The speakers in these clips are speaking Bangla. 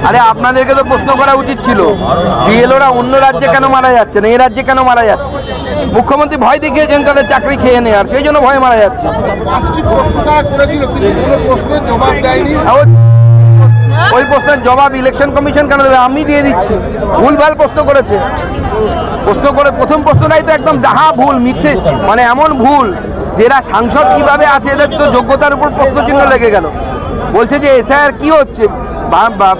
আরে আপনাদেরকে তো প্রশ্ন করা উচিত ছিল, বিএলওরা অন্য রাজ্যে কেন মারা যাচ্ছে না, এই রাজ্যে কেন মারা যাচ্ছে? মুখ্যমন্ত্রী ভয় দেখিয়েছেন তাদের চাকরি খেয়ে নেওয়ার, সেই জন্য ভয় মারা যাচ্ছে। ওই প্রশ্নের জবাব ইলেকশন কমিশন কেন দেবে? আমি দিয়ে দিচ্ছি। ভুলভাল প্রশ্ন করেছে, প্রশ্ন করে প্রথম প্রশ্নটাই তো একদম ডাহা ভুল, মিথ্যে, মানে এমন ভুল যেটা সাংসদ কিভাবে আছে এদের তো যোগ্যতার উপর প্রশ্নচিহ্ন লেগে গেল। বলছে যে এসআইআর কি হচ্ছে,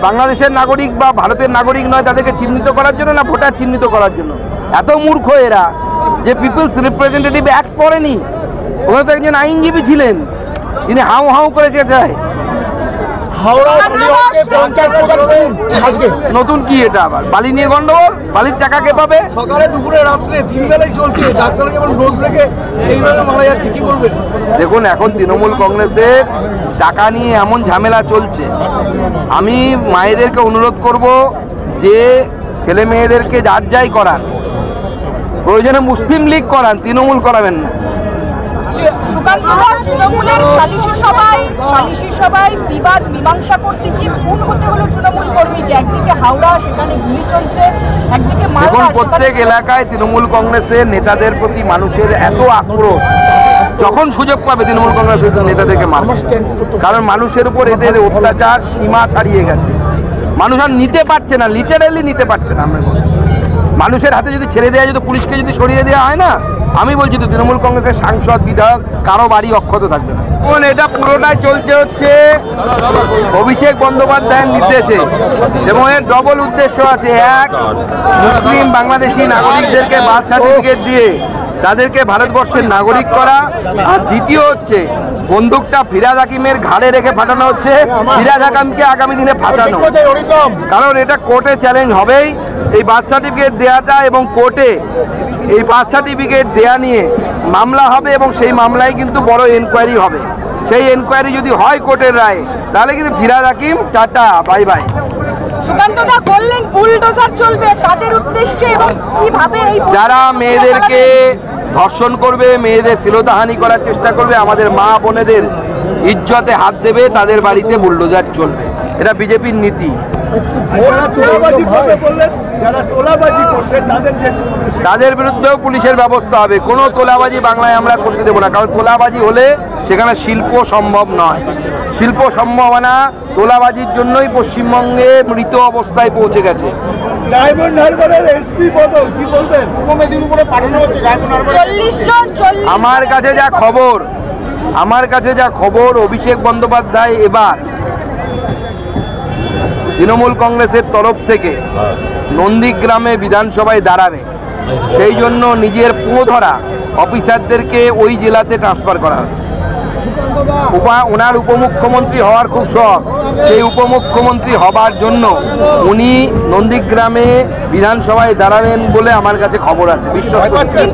বাংলাদেশের নাগরিক বা ভারতের নাগরিক নয় তাদেরকে চিহ্নিত করার জন্য না ভোটার চিহ্নিত করার জন্য? এত মূর্খ এরা যে পিপলস রিপ্রেজেন্টেটিভ অ্যাক্ট পড়েনি। ওখানে তো একজন আইনজীবী ছিলেন, তিনি হাউ হাউ করে চেয়েছেন। নতুন কি এটা আবার? বালি নিয়ে গন্ডগোল, বালির টাকা কে পাবে? সকালে দুপুরে রাত্রে তিন বেলায় চলছে, ডাক্তার যেমন ডোজ লেগে সেইভাবে মারা যাচ্ছে, কি করবেন? দেখুন, এখন তৃণমূল কংগ্রেসের টাকা নিয়ে এমন ঝামেলা চলছে, আমি মায়েদেরকে অনুরোধ করব যে ছেলে মেয়েদেরকে যার যাই করান, প্রয়োজনে মুসলিম লীগ করান, তৃণমূল করাবেন না। সুকান্তদা, তৃণমূলের সালিশি সভায় বিবাদ মীমাংসা করতে গিয়ে খুন হতে হলো তৃণমূল কর্মীকে। একদিকে হাওড়া, সেখানে গুলি চলছে, একদিকে এখন প্রত্যেক এলাকায় তৃণমূল কংগ্রেসের নেতাদের প্রতি মানুষের এত আক্রোশ, যখন সুযোগ পাবে তৃণমূল কংগ্রেসের নেতাদেরকে মারবে, কারণ মানুষের উপর এদের অত্যাচার সীমা ছাড়িয়ে গেছে। মানুষ আর নিতে পারছে না, লিটারালি নিতে পারছে না। আমরা বলছি মানুষের হাতে যদি ছেড়ে দেওয়া যেত, পুলিশকে যদি সরিয়ে দেওয়া হয় না, আমি বলছি তো তৃণমূল কংগ্রেসের সাংসদ বিধায়ক কারো বাড়ি অক্ষত থাকবে না। এখন এটা পুরোটাই চলছে হচ্ছে অভিষেক বন্দ্যোপাধ্যায়ের নির্দেশে, এবং এর ডবল উদ্দেশ্য আছে। এক, মুসলিম বাংলাদেশি নাগরিকদেরকে বার্থ সার্টিফিকেট দিয়ে তাদেরকে ভারতবর্ষের নাগরিক করা, আর দ্বিতীয় হচ্ছে বন্দুকটা ফিরাদ হাকিমের ঘাড়ে রেখে ফাটানো হচ্ছে, ফিরাদ হাকিমকে আগামী দিনে ফাঁসানো। কারণ এটা কোর্টে চ্যালেঞ্জ হবেই এই বার্থ সার্টিফিকেট দেওয়াটা, এবং কোর্টে এই বার্থ সার্টিফিকেট দেওয়া নিয়ে মামলা হবে, এবং সেই মামলায় কিন্তু বড় এনকোয়ারি হবে। সেই এনকোয়ারি যদি হয় কোর্টের রায়, তাহলে কিন্তু ফিরাদ হাকিম টাটা বাই বাই। সুকান্তদা বললেন বুলডোজার চলবে তাদের উদ্দেশ্যে, এবং কিভাবে এই যারা মেয়েদেরকে ধর্ষণ করবে, মেয়েদের শ্লীলতাহানি করার চেষ্টা করবে, আমাদের মা বোনেদের ইজ্জতে হাত দেবে, তাদের বাড়িতে বুলডোজার চলবে। এটা বিজেপির নীতি। তাদের বিরুদ্ধেও পুলিশের ব্যবস্থা হবে। কোনো তোলাবাজি বাংলায় আমরা করতে দেবো না, কারণ তোলাবাজি হলে সেখানে শিল্প সম্ভব নয়। শিল্প সম্ভব না, তোলাবাজির জন্যই পশ্চিমবঙ্গে মৃত অবস্থায় পৌঁছে গেছে। আমার কাছে যা খবর অভিষেক বন্দ্যোপাধ্যায় এবার তৃণমূল কংগ্রেসের তরফ থেকে নন্দীগ্রামে বিধানসভায় দাঁড়াবে, সেই জন্য নিজের ধরা অফিসারদেরকে ওই জেলাতে ট্রান্সফার করা হচ্ছে। ওনার উপমুখ্যমন্ত্রী হওয়ার খুব শখ, সেই উপমুখ্যমন্ত্রী হবার জন্য উনি নন্দীগ্রামে বিধানসভায় দাঁড়াবেন বলে আমার কাছে খবর আছে। বিশ্বাস করছেন?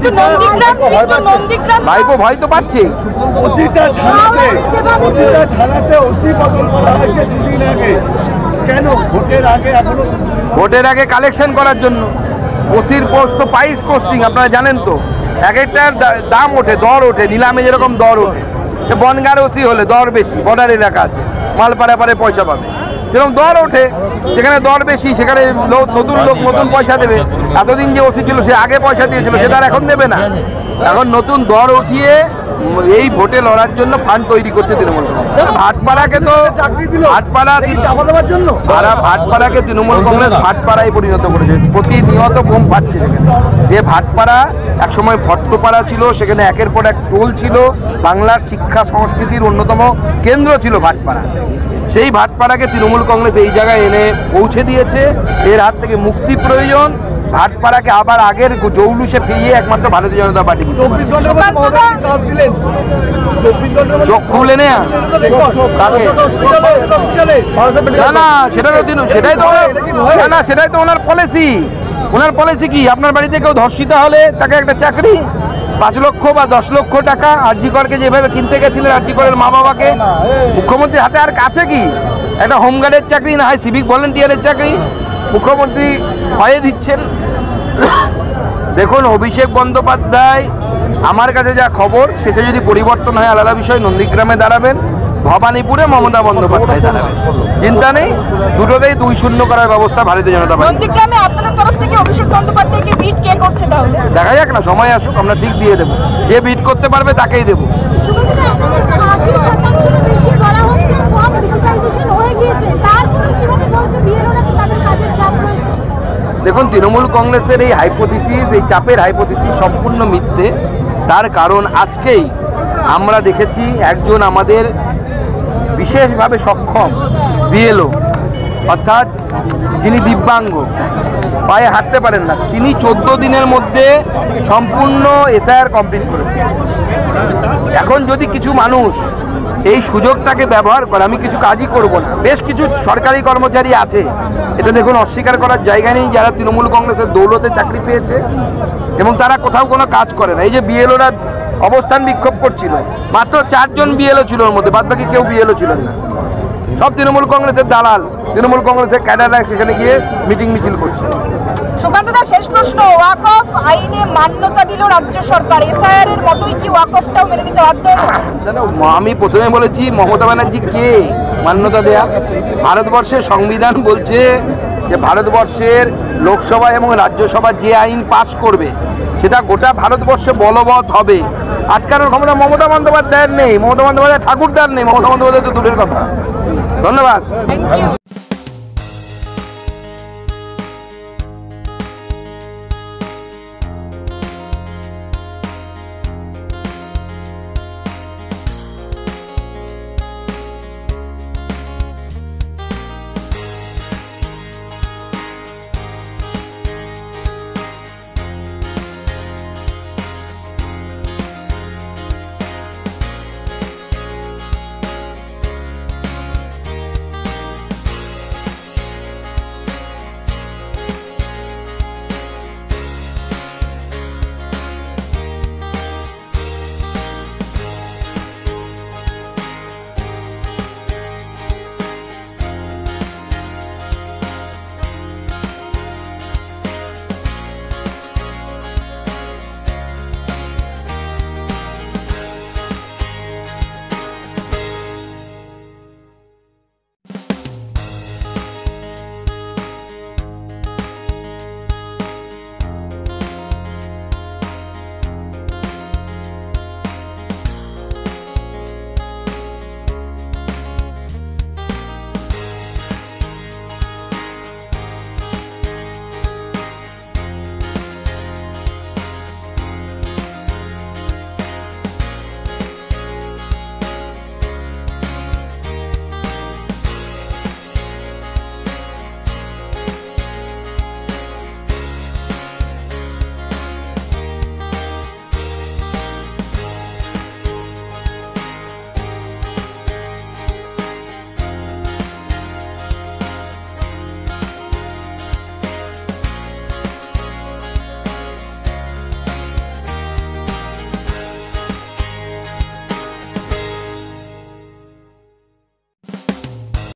ভাইপো ভয় তো পাচ্ছে। ভোটের আগে কালেকশন করার জন্য ওসির পোস্ট তো প্রাইস পোস্টিং, আপনারা জানেন তো, এক একটার দাম ওঠে, দর ওঠে, নিলামে যেরকম দর ওঠে। বনগাঁর ওসি হলে দর বেশি, বর্ডার এলাকা আছে, মাল পারে পয়সা পাবে, সেরকম দর ওঠে। যেখানে দর বেশি সেখানে নতুন লোক নতুন পয়সা দেবে। এতদিন যে ওসি ছিল সে আগে পয়সা দিয়েছিল, সেটা আর এখন দেবে না। এখন নতুন দর উঠিয়ে এই ভোটে লড়ার জন্য ফান্ড তৈরি করছে তৃণমূল। ভাটপাড়াকে তো ভাটপাড়াকে তৃণমূল কংগ্রেস ভাটপাড়ায় পরিণত করেছে। প্রতিনিয়ত বোম ফাটছে। যে ভাটপাড়া একসময় ভট্টপাড়া ছিল, সেখানে একের পর এক টোল ছিল, বাংলার শিক্ষা সংস্কৃতির অন্যতম কেন্দ্র ছিল ভাটপাড়া। সেই ভাটপাড়াকে তৃণমূল কংগ্রেস এই জায়গায় এনে পৌঁছে দিয়েছে। এর হাত থেকে মুক্তি প্রয়োজন। ভাটপাড়াকে আবার আগের জৌলুসে ফিরিয়ে একমাত্র ভারতীয় জনতা পার্টি। চোখ খুলে নেয়া সেটাই তো ওনার পলিসি। ওনার পলিসি কি? আপনার বাড়িতে কেউ ধর্ষিত হলে তাকে একটা চাকরি, 5 লক্ষ বা 10 লক্ষ টাকা। আরজি করকে যেভাবে কিনতে গেছিলেন আরজি করের মা বাবাকে, মুখ্যমন্ত্রীর হাতে আর কাছে কি একটা হোমগার্ডের চাকরি, না হয় সিভিক ভলেন্টিয়ারের চাকরি মুখ্যমন্ত্রী ভয়ে দিচ্ছেন। দেখুন, অভিষেক বন্দ্যোপাধ্যায় আমার কাছে যা খবর, শেষে যদি পরিবর্তন হয় আলাদা বিষয়, নন্দীগ্রামে দাঁড়াবেন, ভবানীপুরে মমতা বন্দ্যোপাধ্যায় দাঁড়াবেন, চিন্তা নেই। দুটোতেই 2-0 করার ব্যবস্থা ভারতীয় জনতা পার্টি। নন্দীগ্রামে আপনাদের তরফ থেকে অভিষেক বন্দ্যোপাধ্যায়কে বিট কে করছে তাহলে? দেখা যাক না, সময় আসুক, আমরা ঠিক দিয়ে দেবো। যে বিট করতে পারবে তাকেই দেবো। দেখুন, তৃণমূল কংগ্রেসের এই হাইপোথিসিস, এই চাপের হাইপোথিসিস সম্পূর্ণ মিথ্যে। তার কারণ আজকেই আমরা দেখেছি একজন আমাদের বিশেষভাবে সক্ষম বিএলও, অর্থাৎ যিনি দিব্যাঙ্গ, পায়ে হাঁটতে পারেন না, তিনি 14 দিনের মধ্যে সম্পূর্ণ এসআইআর কমপ্লিট করেছেন। এখন যদি কিছু মানুষ এই সুযোগটাকে ব্যবহার করে আমি কিছু কাজই করব না, বেশ কিছু সরকারি কর্মচারী আছে, এটা দেখুন অস্বীকার করার জায়গা নেই, যারা তৃণমূল কংগ্রেসের দৌলতে চাকরি পেয়েছে এবং তারা কোথাও কোনো কাজ করে না। এই যে বিএলওরা অবস্থান বিক্ষোভ করছিল, মাত্র 4 জন বিএলও ছিল, ওর মধ্যে বাদ বাকি কেউ বিএলও ছিল না, সব তৃণমূল কংগ্রেসের দালাল, তৃণমূল কংগ্রেসের ক্যাডাররা সেখানে গিয়ে মিটিং মিছিল করছে। সুকান্ত দা, শেষ প্রশ্ন, ওয়াকফ আইনে মান্যতা দিল রাজ্য সরকার, এসআইআর এর মতোই কি ওয়াকফটাও মেনে নিতে বাধ্য? আমি প্রথমে বলেছি মমতা ব্যানার্জি কে মান্যতা দেয়া? ভারতবর্ষের সংবিধান বলছে যে ভারতবর্ষের লোকসভা এবং রাজ্যসভা যে আইন পাস করবে সেটা গোটা ভারতবর্ষে বলবৎ হবে। আটকানোর ক্ষমতা মমতা বন্দ্যোপাধ্যায়ের নেই, মমতা বন্দ্যোপাধ্যায় ঠাকুরদার নেই, মমতা বন্দ্যোপাধ্যায় তো দূরের কথা। ধন্যবাদ। Thank you.